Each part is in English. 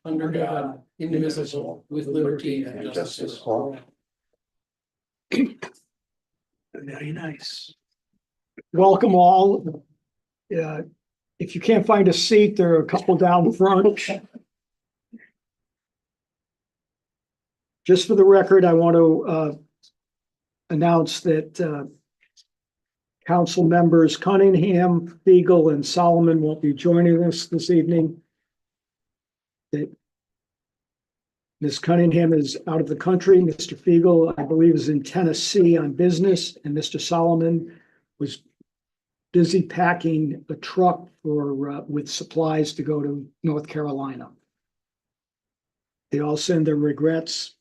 under God, indivisible, with liberty and justice for all. Very nice. Welcome all. If you can't find a seat, there are a couple down front. Just for the record, I want to announce that council members Cunningham, Beagle, and Solomon won't be joining us this evening. That Ms. Cunningham is out of the country. Mr. Fiegel, I believe, is in Tennessee on business, and Mr. Solomon was busy packing a truck for with supplies to go to North Carolina. They all send their regrets,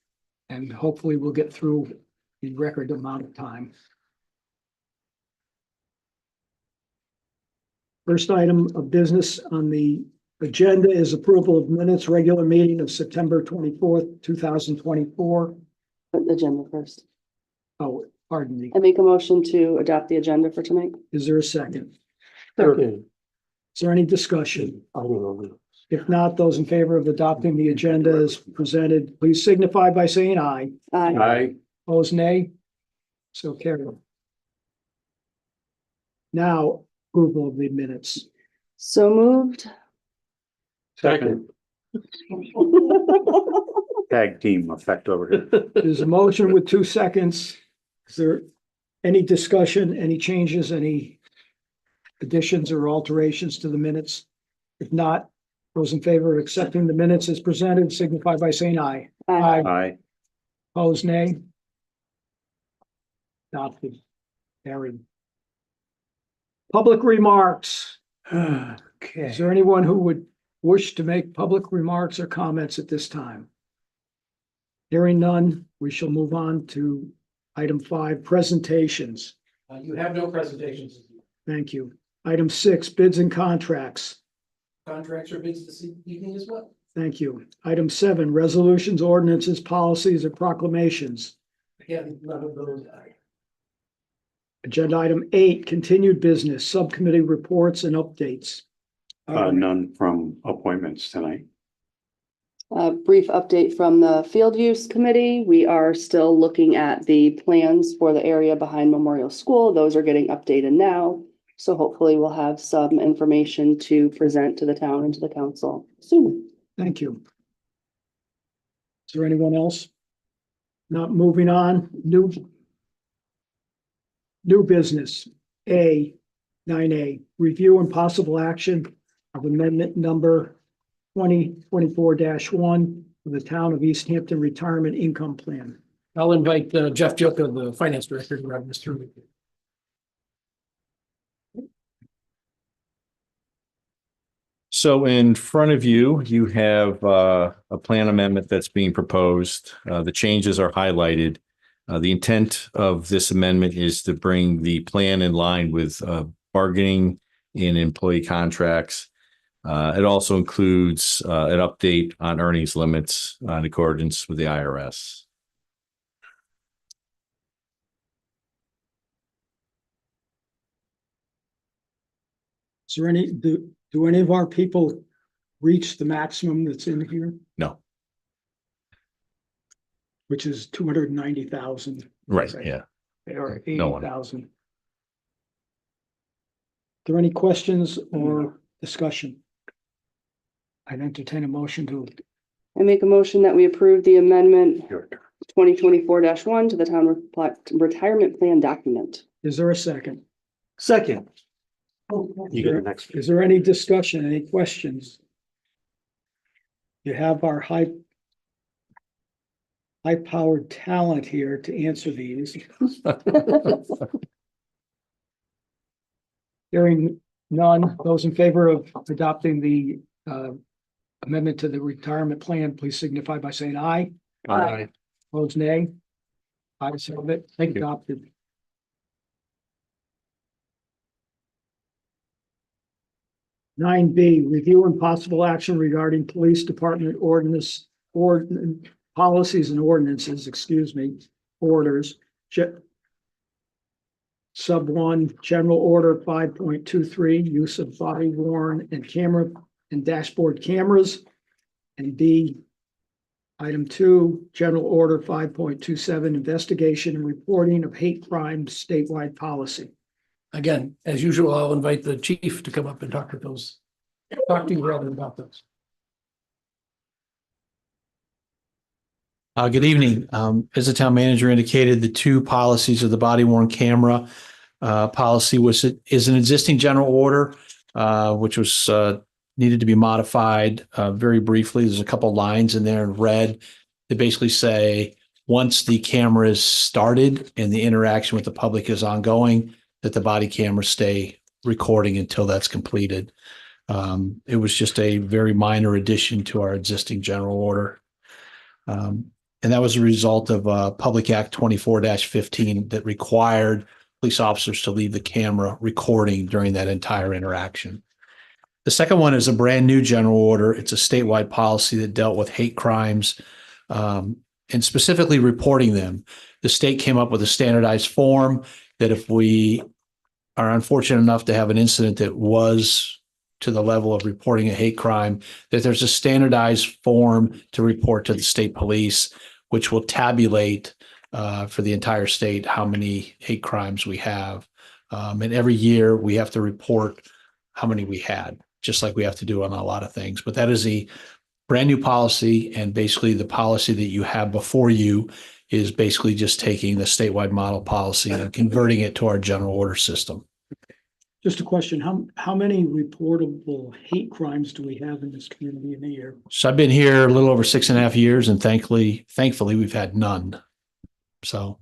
and hopefully we'll get through in record amount of time. First item of business on the agenda is approval of minutes, regular meeting of September 24th, 2024. Put the agenda first. Oh, pardon me. I make a motion to adopt the agenda for tonight. Is there a second? Second. Is there any discussion? I don't know. If not, those in favor of adopting the agenda as presented, please signify by saying aye. Aye. Aye. Opposed, nay? So carried. Now, approval of the minutes. So moved. Second. Tag team effect over here. There's a motion with 2 seconds. Is there any discussion, any changes, any additions or alterations to the minutes? If not, those in favor of accepting the minutes as presented signify by saying aye. Aye. Aye. Opposed, nay? Adopted. Carried. Public remarks. Okay. Is there anyone who would wish to make public remarks or comments at this time? Hearing none, we shall move on to item 5, presentations. You have no presentations. Thank you. Item 6, bids and contracts. Contracts or bids this evening as well. Thank you. Item 7, resolutions, ordinances, policies, and proclamations. Again, none of those. Agenda item 8, continued business, subcommittee reports and updates. None from appointments tonight. A brief update from the Field Use Committee. We are still looking at the plans for the area behind Memorial School. Those are getting updated now. So hopefully we'll have some information to present to the town and to the council soon. Thank you. Is there anyone else? Not moving on, new business, 9A, review and possible action of amendment number 2024-1 for the town of East Hampton Retirement Income Plan. I'll invite Jeff Joka, the finance director, to run this through. So in front of you, you have a plan amendment that's being proposed. The changes are highlighted. The intent of this amendment is to bring the plan in line with bargaining in employee contracts. It also includes an update on earnings limits in accordance with the IRS. Is there any, do any of our people reach the maximum that's in here, No, which is 290,000? right, yeah. Or No one. 80,000? Are there any questions or discussion? I'd entertain a motion to, I make a motion that we approve the amendment Your turn. 2024-1 to the town retirement plan document. is there a second? Second. You get the next. Is there any discussion, any questions? You have our high-powered talent here to answer these. Hearing none, those in favor of adopting the amendment to the retirement plan, please signify by saying aye. Aye. Opposed, nay. Ayes have it. Thank you. Adopted. 9B, review and possible action regarding police department policies and ordinances, orders. Sub 1, General Order 5.23, use of body worn and camera and dashboard cameras. And B, item 2, General Order 5.27, investigation and reporting of hate crimes statewide policy. Again, as usual, I'll invite the chief to come up and talk to you rather about those. Good evening. As the town manager indicated, the two policies of the body worn camera policy is an existing general order, which was needed to be modified very briefly. There's a couple lines in there in red that basically say, once the camera is started and the interaction with the public is ongoing, that the body cameras stay recording until that's completed. It was just a very minor addition to our existing general order. And that was a result of Public Act 24-15 that required police officers to leave the camera recording during that entire interaction. The second one is a brand new general order. It's a statewide policy that dealt with hate crimes and specifically reporting them. The state came up with a standardized form that if we are unfortunate enough to have an incident that was to the level of reporting a hate crime, that there's a standardized form to report to the state police, which will tabulate for the entire state how many hate crimes we have. And every year we have to report how many we had, just like we have to do on a lot of things. But that is a brand new policy, and basically the policy that you have before you is basically just taking the statewide model policy and converting it to our general order system. Just a question, how many reportable hate crimes do we have in this community in a year? So I've been here a little over 6.5 years, and thankfully we've had none. So.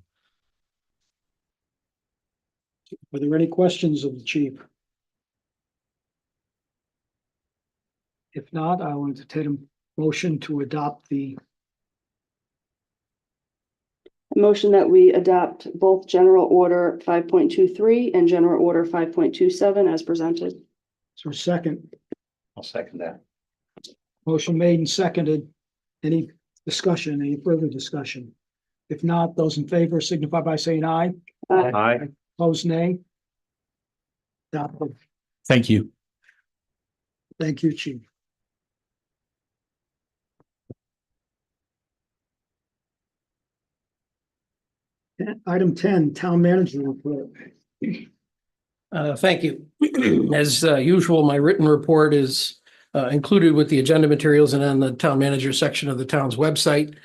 Are there any questions of the chief? If not, I will entertain a motion to adopt the, Motion that we adopt both General Order 5.23 and General Order 5.27 as presented. so second, I'll second that. motion made and seconded. Any discussion, any further discussion? If not, those in favor signify by saying aye. Aye. Opposed, nay. Adopted. Thank you. Thank you, chief. Item 10, town manager report. Thank you. As usual, my written report is included with the agenda materials and on the town manager section of the town's website.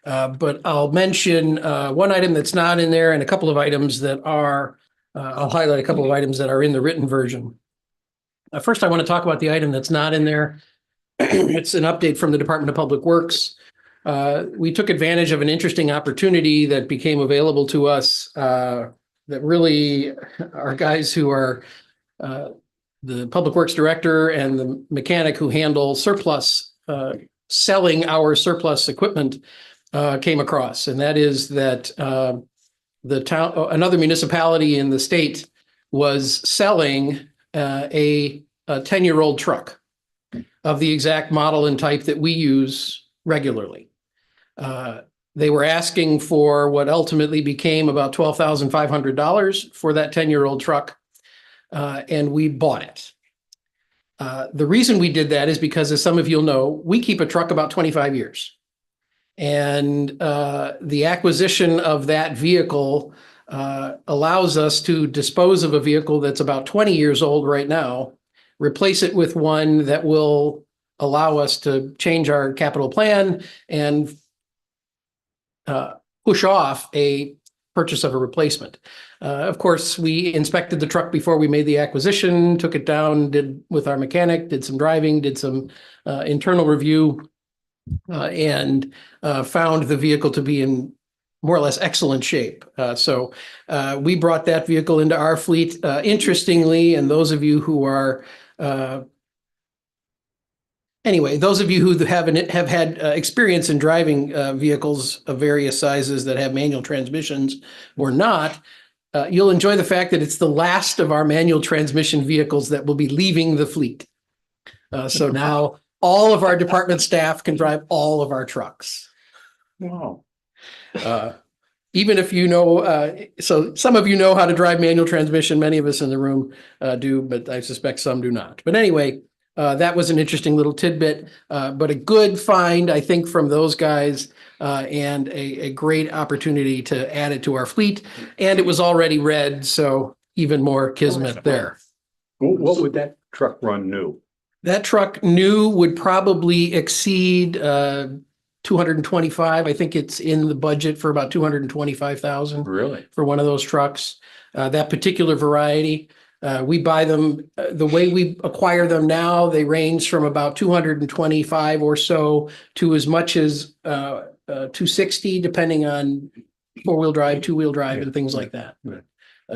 But I'll mention one item that's not in there and a couple of items that are, I'll highlight a couple of items that are in the written version. First, I want to talk about the item that's not in there. It's an update from the Department of Public Works. We took advantage of an interesting opportunity that became available to us that really our guys who are the Public Works Director and the mechanic who handle surplus, selling our surplus equipment came across. And that is that the town, another municipality in the state was selling a 10-year-old truck of the exact model and type that we use regularly. They were asking for what ultimately became about $12,500 for that 10-year-old truck, and we bought it. The reason we did that is because, as some of you'll know, we keep a truck about 25 years. And the acquisition of that vehicle allows us to dispose of a vehicle that's about 20 years old right now, replace it with one that will allow us to change our capital plan and push off a purchase of a replacement. Of course, we inspected the truck before we made the acquisition, took it down, did with our mechanic, did some driving, did some internal review, and found the vehicle to be in more or less excellent shape. So we brought that vehicle into our fleet. Interestingly, and those of you who are anyway, those of you who have had experience in driving vehicles of various sizes that have manual transmissions or not, you'll enjoy the fact that it's the last of our manual transmission vehicles that will be leaving the fleet. So now all of our department staff can drive all of our trucks. Wow. Even if you know, so some of you know how to drive manual transmission, many of us in the room do, but I suspect some do not. But anyway, That was an interesting little tidbit, but a good find, I think, from those guys, and a great opportunity to add it to our fleet. And it was already red, so even more kismet there. What would that truck run new? That truck new would probably exceed 225. I think it's in the budget for about 225,000 Really? for one of those trucks. That particular variety, we buy them, the way we acquire them now, they range from about 225 or so to as much as 260, depending on four-wheel drive, two-wheel drive, and things like that. Yeah.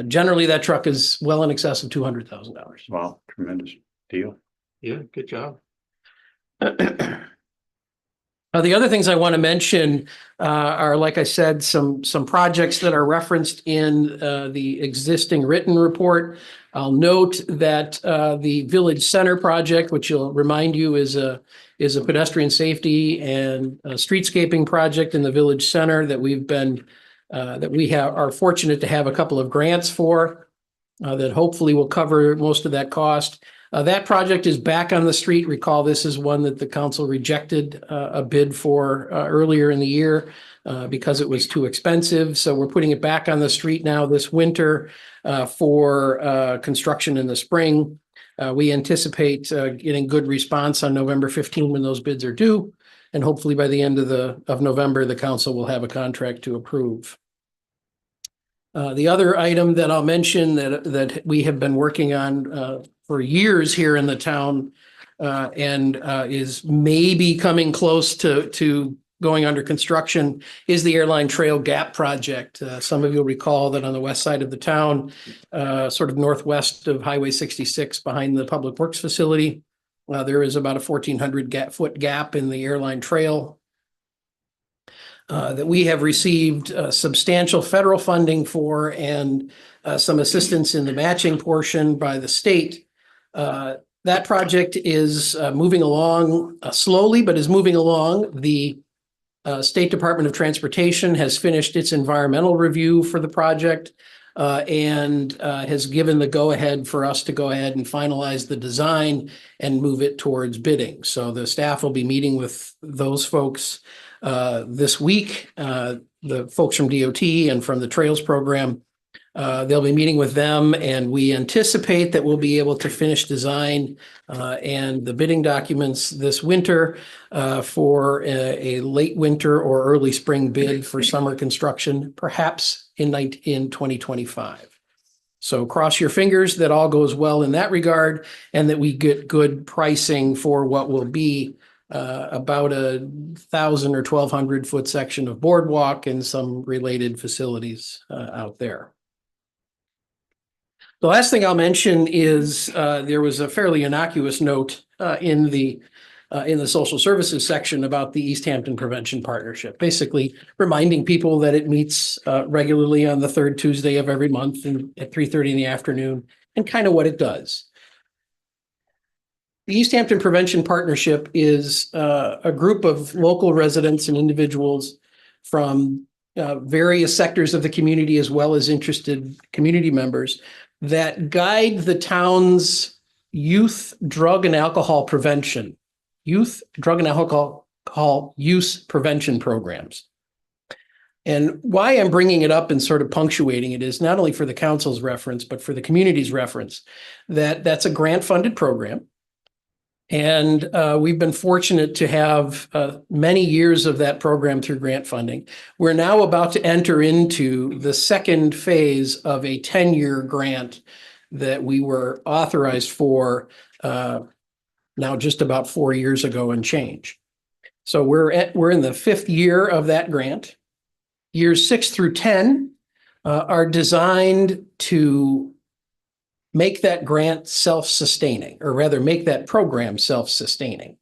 Generally, that truck is well in excess of $200,000. Wow, tremendous deal. Yeah, good job. The other things I want to mention are, like I said, some projects that are referenced in the existing written report. I'll note that the Village Center project, which will remind you is a pedestrian safety and streetscaping project in the Village Center that are fortunate to have a couple of grants for that hopefully will cover most of that cost. That project is back on the street. Recall, this is one that the council rejected a bid for earlier in the year because it was too expensive. So we're putting it back on the street now this winter for construction in the spring. We anticipate getting good response on November 15 when those bids are due. And hopefully by the end of November, the council will have a contract to approve. The other item that I'll mention that we have been working on for years here in the town and is maybe coming close to going under construction is the Airline Trail Gap project. Some of you will recall that on the west side of the town, sort of northwest of Highway 66 behind the Public Works facility, there is about a 1,400-foot gap in the Airline Trail that we have received substantial federal funding for and some assistance in the matching portion by the state. That project is moving along slowly, but is moving along. The State Department of Transportation has finished its environmental review for the project and has given the go-ahead for us to go ahead and finalize the design and move it towards bidding. So the staff will be meeting with those folks this week, the folks from DOT and from the Trails program. They'll be meeting with them, and we anticipate that we'll be able to finish design and the bidding documents this winter for a late winter or early spring bid for summer construction, perhaps in 2025. So cross your fingers that all goes well in that regard and that we get good pricing for what will be about 1,000 or 1,200 foot section of boardwalk and some related facilities out there. The last thing I'll mention is there was a fairly innocuous note in the social services section about the East Hampton Prevention Partnership, basically reminding people that it meets regularly on the third Tuesday of every month and at 3:30 in the afternoon, and kind of what it does. The East Hampton Prevention Partnership is a group of local residents and individuals from various sectors of the community, as well as interested community members, that guide the town's youth drug and alcohol prevention, youth drug and alcohol use prevention programs. And why I'm bringing it up and sort of punctuating it is not only for the council's reference, but for the community's reference, that that's a grant-funded program. And we've been fortunate to have many years of that program through grant funding. We're now about to enter into the second phase of a 10-year grant that we were authorized for now just about 4 years ago and change. So we're in the 5th year of that grant. Years 6 through 10 are designed to make that grant self-sustaining, or rather make that program self-sustaining.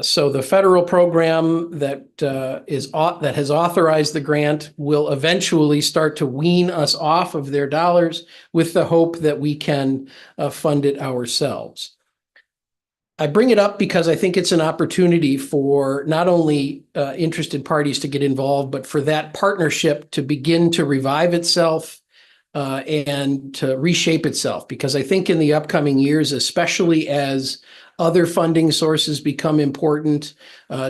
So the federal program that has authorized the grant will eventually start to wean us off of their dollars with the hope that we can fund it ourselves. I bring it up because I think it's an opportunity for not only interested parties to get involved, but for that partnership to begin to revive itself and to reshape itself. Because I think in the upcoming years, especially as other funding sources become important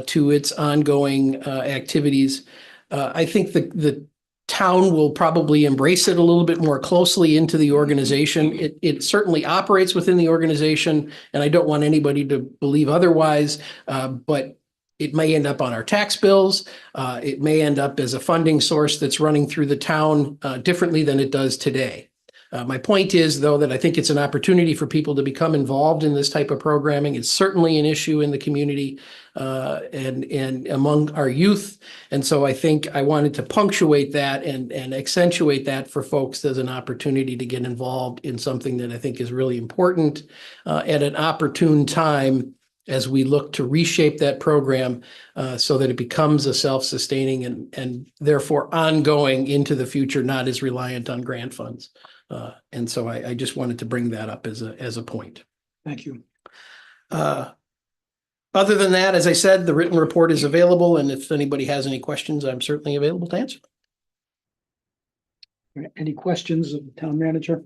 to its ongoing activities. I think the town will probably embrace it a little bit more closely into the organization. It certainly operates within the organization, and I don't want anybody to believe otherwise, but it may end up on our tax bills. It may end up as a funding source that's running through the town differently than it does today. My point is, though, that I think it's an opportunity for people to become involved in this type of programming. It's certainly an issue in the community and among our youth. And so I think I wanted to punctuate that and accentuate that for folks as an opportunity to get involved in something that I think is really important at an opportune time as we look to reshape that program so that it becomes a self-sustaining and therefore ongoing into the future, not as reliant on grant funds. And so I just wanted to bring that up as a point. Thank you. Other than that, as I said, the written report is available, and if anybody has any questions, I'm certainly available to answer. Any questions of the town manager?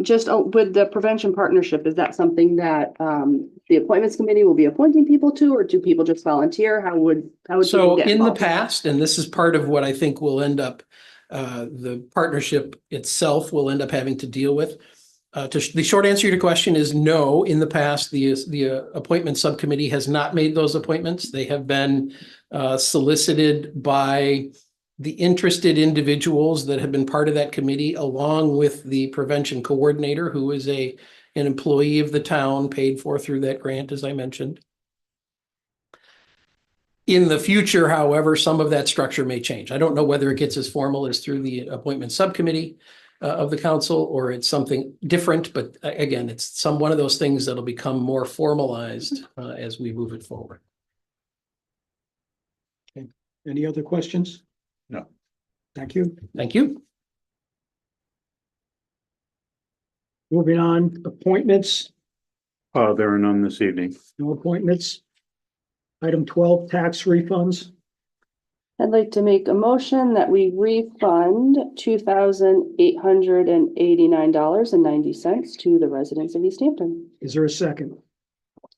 Just with the prevention partnership, is that something that the appointments committee will be appointing people to, or do people just volunteer? How would people So get in the involved? past, and this is part of what I think will end up, the partnership itself will end up having to deal with. The short answer to your question is no. In the past, the appointment subcommittee has not made those appointments. They have been solicited by the interested individuals that have been part of that committee, along with the prevention coordinator, who is an employee of the town paid for through that grant, as I mentioned. In the future, however, some of that structure may change. I don't know whether it gets as formal as through the appointment subcommittee of the council, or it's something different, but again, it's one of those things that'll become more formalized as we move it forward. Any other questions? No. Thank you. Thank you. Moving on, appointments, There are none this evening. no appointments. Item 12, tax refunds. I'd like to make a motion that we refund $2,889.90 to the residents of East Hampton. Is there a second?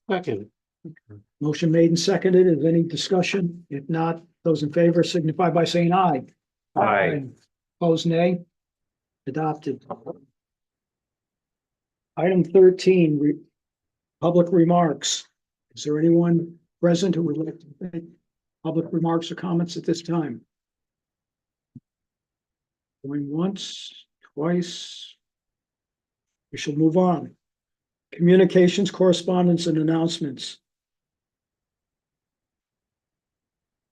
Second. Motion made and seconded. Is any discussion? If not, those in favor signify by saying aye. Aye. Opposed, nay. Adopted. Item 13, public remarks. Is there anyone present who would like to make public remarks or comments at this time? Going once, twice. We shall move on. Communications, correspondence, and announcements.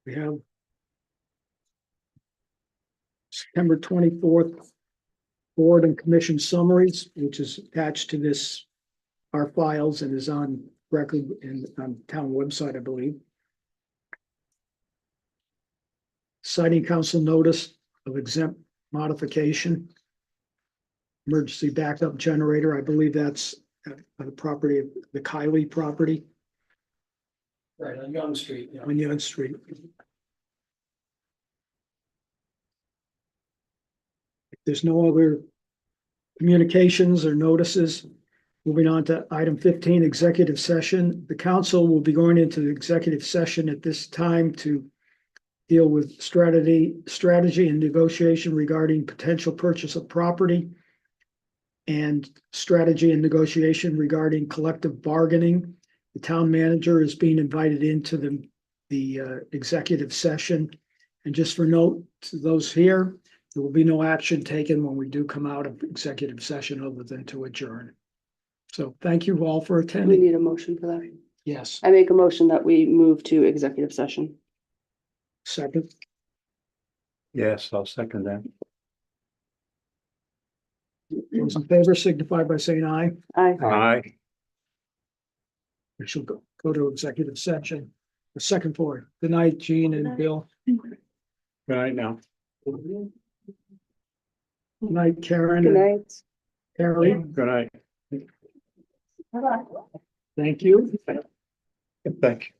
We have September 24th board and commission summaries, which is attached to this, our files, and is on record on town website, I believe. Citing council notice of exempt modification. Emergency backup generator, I believe that's the property of the Kiley property Right, on Young Street. Yeah. on Young Street. If there's no other communications or notices, moving on to item 15, executive session. The council will be going into the executive session at this time to deal with strategy and negotiation regarding potential purchase of property, and strategy and negotiation regarding collective bargaining. The town manager is being invited into the executive session. And just for note to those here, there will be no action taken when we do come out of executive session other than to adjourn. So thank you all for We attending. need a motion for that. Yes, I make a motion that we move to executive session. second. Yes, I'll second that. Those in favor signify by saying aye. Aye. Aye. We shall go to executive session. The second floor. Good night, Gene and Bill. Good night now. Good night, Karen Good and night. Harry. Good night. Thank you. Thank you.